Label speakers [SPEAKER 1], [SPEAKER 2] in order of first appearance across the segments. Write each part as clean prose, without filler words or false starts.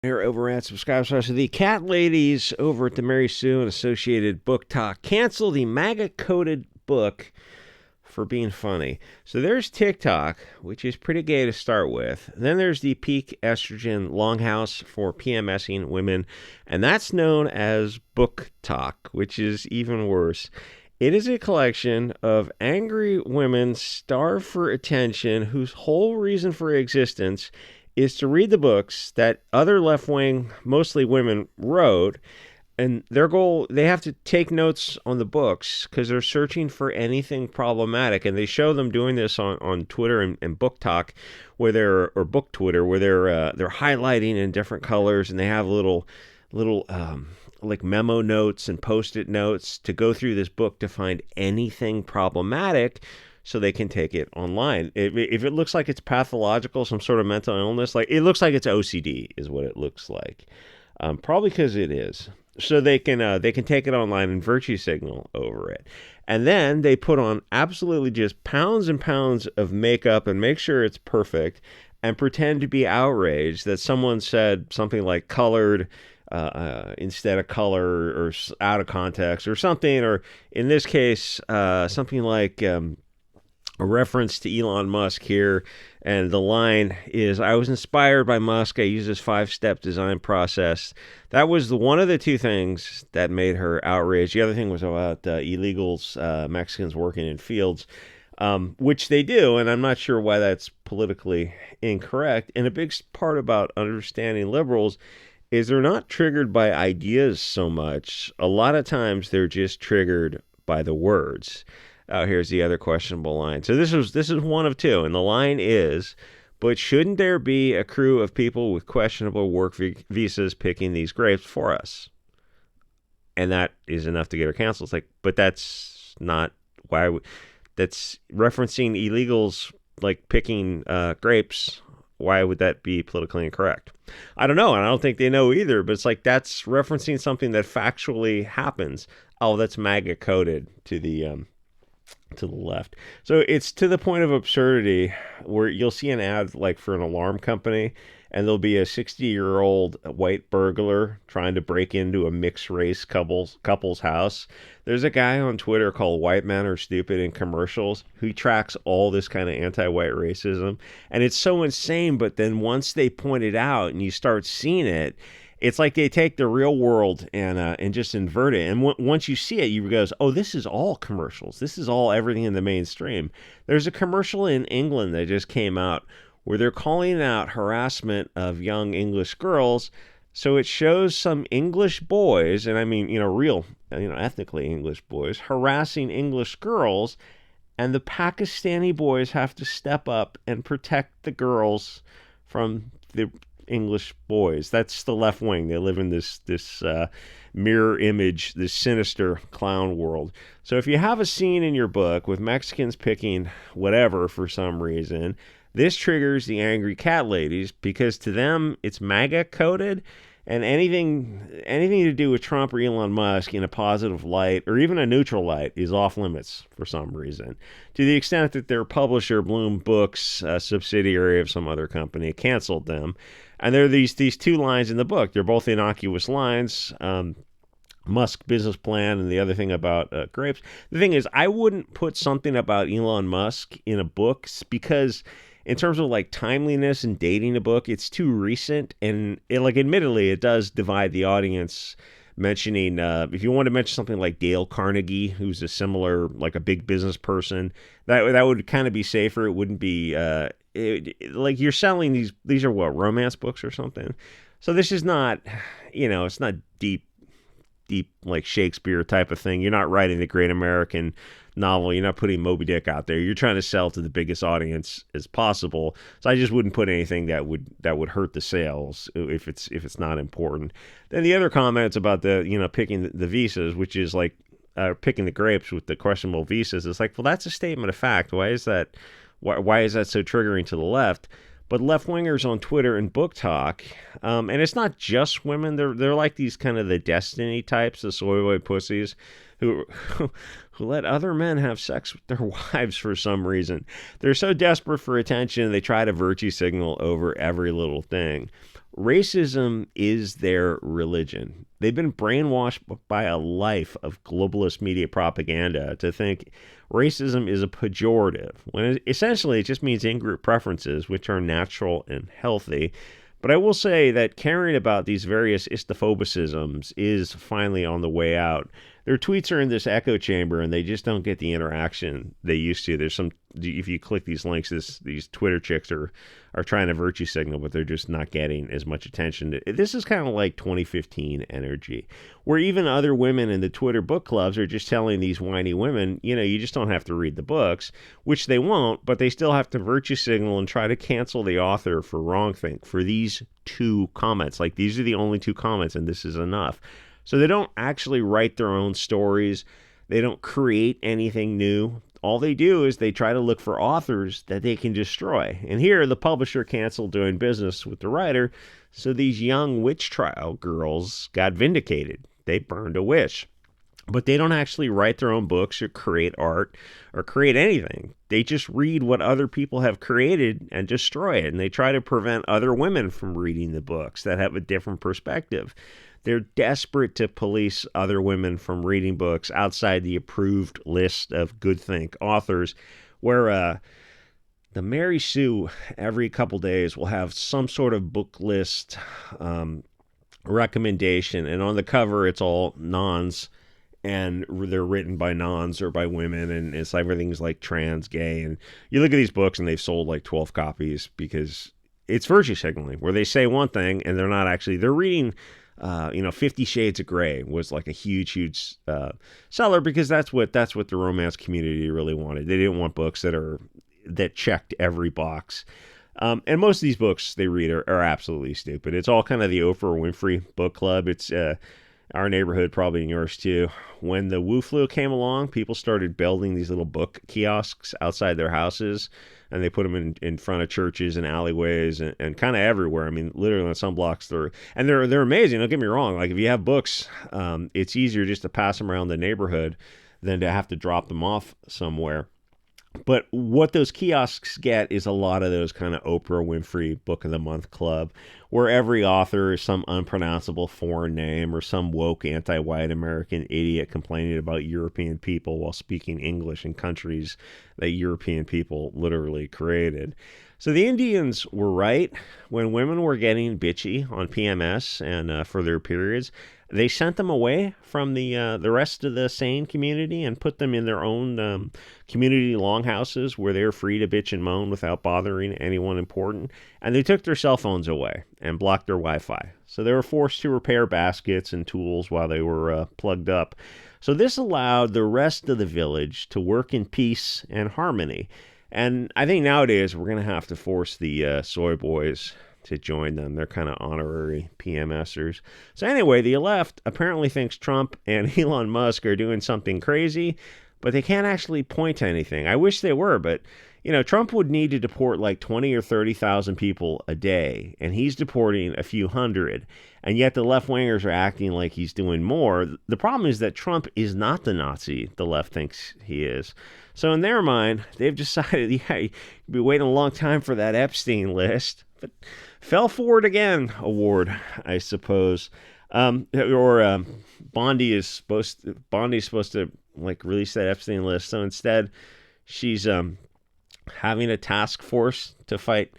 [SPEAKER 1] Here over at SubStars. So the cat ladies over at the Mary Sue and Associated Book Talk cancel the MAGA coded book for being funny. So there's TikTok, which is pretty gay to start with. Then there's the peak estrogen longhouse for PMSing women, and that's known as Book Talk, which is even worse. It is a collection of angry women starved for attention whose whole reason for existence is to read the books that other left-wing, mostly women, wrote. And their goal, they have to take notes on the books because they're searching for anything problematic. And they show them doing this on Twitter and Book Talk, or Book Twitter, where they're highlighting in different colors, and they have little like memo notes and post-it notes to go through this book to find anything problematic, so they can take it online. If it looks like it's pathological, some sort of mental illness, like it looks like it's OCD, is what it looks like. Probably because it is. So they can take it online and virtue signal over it. And then they put on absolutely just pounds and pounds of makeup and make sure it's perfect and pretend to be outraged that someone said something like colored instead of color, or out of context or something, or in this case, something like a reference to Elon Musk here, and the line is, "I was inspired by Musk. I used his 5-step design process." That was one of the two things that made her outraged. The other thing was about illegals, Mexicans working in fields, which they do, and I'm not sure why that's politically incorrect. And a big part about understanding liberals is they're not triggered by ideas so much. A lot of times they're just triggered by the words. Here's the other questionable line. So this is one of two, and the line is, "But shouldn't there be a crew of people with questionable work visas picking these grapes for us?" And that is enough to get her canceled. It's like, but that's not why. That's referencing illegals like picking grapes. Why would that be politically incorrect? I don't know, and I don't think they know either. But it's like that's referencing something that factually happens. Oh, that's MAGA coded to the left. So it's to the point of absurdity where you'll see an ad like for an alarm company, and there'll be a 60-year-old white burglar trying to break into a mixed race couple's house. There's a guy on Twitter called White Men Are Stupid in Commercials who tracks all this kind of anti-white racism, and it's so insane. But then once they point it out and you start seeing it, it's like they take the real world and just invert it. And once you see it, you go, oh, this is all commercials. This is all everything in the mainstream. There's a commercial in England that just came out where they're calling out harassment of young English girls. So it shows some English boys, and I mean, real, ethnically English boys, harassing English girls. And the Pakistani boys have to step up and protect the girls from the English boys. That's the left wing. They live in this mirror image, this sinister clown world. So if you have a scene in your book with Mexicans picking whatever for some reason, this triggers the angry cat ladies because to them it's MAGA coded, and anything to do with Trump or Elon Musk in a positive light or even a neutral light is off limits for some reason, to the extent that their publisher, Bloom Books, a subsidiary of some other company, canceled them. And there are these two lines in the book. They're both innocuous lines. Musk business plan and the other thing about grapes. The thing is, I wouldn't put something about Elon Musk in a book because in terms of like timeliness and dating a book, it's too recent. And admittedly, it does divide the audience. Mentioning, if you want to mention something like Dale Carnegie, who's a similar, like a big business person, that would kind of be safer. It wouldn't be like you're selling these are what, romance books or something. So this is not, it's not deep like Shakespeare type of thing. You're not writing the great American novel. You're not putting Moby Dick out there. You're trying to sell to the biggest audience as possible. So I just wouldn't put anything that would hurt the sales if it's not important. Then the other comments about the picking the visas, which is like picking the grapes with the questionable visas, it's like, well, that's a statement of fact. Why is that? Why is that so triggering to the left? But left-wingers on Twitter and Book Talk, and it's not just women, they're like these kind of the Destiny types, the soy boy pussies, who who let other men have sex with their wives for some reason. They're so desperate for attention, they try to virtue signal over every little thing. Racism is their religion. They've been brainwashed by a life of globalist media propaganda to think racism is a pejorative, when essentially it just means in-group preferences, which are natural and healthy. But I will say that caring about these various istophobicisms is finally on the way out. Their tweets are in this echo chamber, and they just don't get the interaction they used to. There's some, if you click these links, these Twitter chicks are trying to virtue signal, but they're just not getting as much attention. This is kind of like 2015 energy, where even other women in the Twitter book clubs are just telling these whiny women, you just don't have to read the books, which they won't, but they still have to virtue signal and try to cancel the author for wrongthink, for these 2 comments. Like, these are the only 2 comments, and this is enough. So they don't actually write their own stories. They don't create anything new. All they do is they try to look for authors that they can destroy. And here, the publisher canceled doing business with the writer, so these young witch trial girls got vindicated. They burned a witch. But they don't actually write their own books or create art or create anything. They just read what other people have created and destroy it. And they try to prevent other women from reading the books that have a different perspective. They're desperate to police other women from reading books outside the approved list of good think authors, where the Mary Sue every couple days will have some sort of book list recommendation, and on the cover it's all nons, and they're written by nons or by women, and it's everything's like trans, gay, and you look at these books and they've sold like 12 copies because it's virtue signaling, where they say one thing and they're not actually, they're reading 50 Shades of Grey was like a huge seller, because that's what the romance community really wanted. They didn't want books that checked every box. And most of these books they read are absolutely stupid. It's all kind of the Oprah Winfrey book club. It's our neighborhood, probably in yours too. When the Wu flu came along, people started building these little book kiosks outside their houses, and they put them in front of churches and alleyways and kind of everywhere. I mean, literally on some blocks, they're amazing. Don't get me wrong. Like, if you have books, it's easier just to pass them around the neighborhood than to have to drop them off somewhere. But what those kiosks get is a lot of those kind of Oprah Winfrey Book of the Month club, where every author is some unpronounceable foreign name or some woke anti-white American idiot complaining about European people while speaking English in countries that European people literally created. So the Indians were right. When women were getting bitchy on PMS and for their periods, they sent them away from the rest of the sane community and put them in their own community longhouses where they were free to bitch and moan without bothering anyone important. And they took their cell phones away and blocked their Wi-Fi. So they were forced to repair baskets and tools while they were plugged up. So this allowed the rest of the village to work in peace and harmony. And I think nowadays we're going to have to force the soy boys to join them. They're kind of honorary PMSers. So anyway, the left apparently thinks Trump and Elon Musk are doing something crazy, but they can't actually point to anything. I wish they were, but Trump would need to deport like 20 or 30,000 people a day, and he's deporting a few hundred, and yet the left-wingers are acting like he's doing more. The problem is that Trump is not the Nazi the left thinks he is. So in their mind, they've decided, you'd be waiting a long time for that Epstein list, but fell for it again award, I suppose. Bondi is supposed to like release that Epstein list. So instead, she's having a task force to fight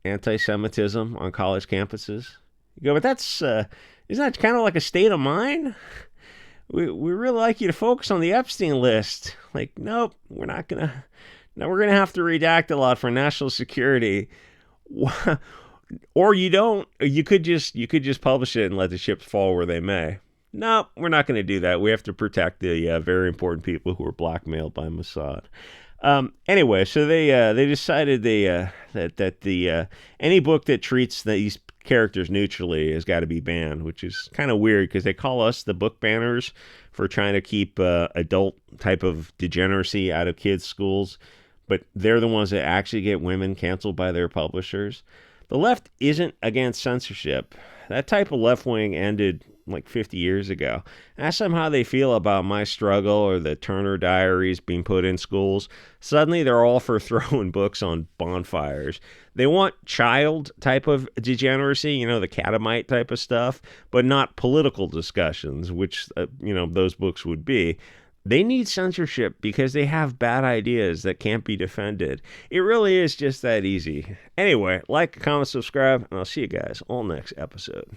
[SPEAKER 1] anti-Semitism on college campuses. You go, but that's isn't that kind of like a state of mind? We really like you to focus on the Epstein list. Like, nope, we're not gonna. Now we're gonna have to redact a lot for national security. Or you don't. You could just publish it and let the chips fall where they may. No, we're not going to do that. We have to protect the very important people who were blackmailed by Mossad. Anyway, so they decided that any book that treats these characters neutrally has got to be banned, which is kind of weird because they call us the book banners for trying to keep adult type of degeneracy out of kids' schools, but they're the ones that actually get women canceled by their publishers. The left isn't against censorship. That type of left wing ended like 50 years ago. Ask them how they feel about my struggle or the Turner Diaries being put in schools. Suddenly they're all for throwing books on bonfires. They want child type of degeneracy, you know, the catamite type of stuff, but not political discussions, which, those books would be. They need censorship because they have bad ideas that can't be defended. It really is just that easy. Anyway, like, comment, subscribe, and I'll see you guys all next episode.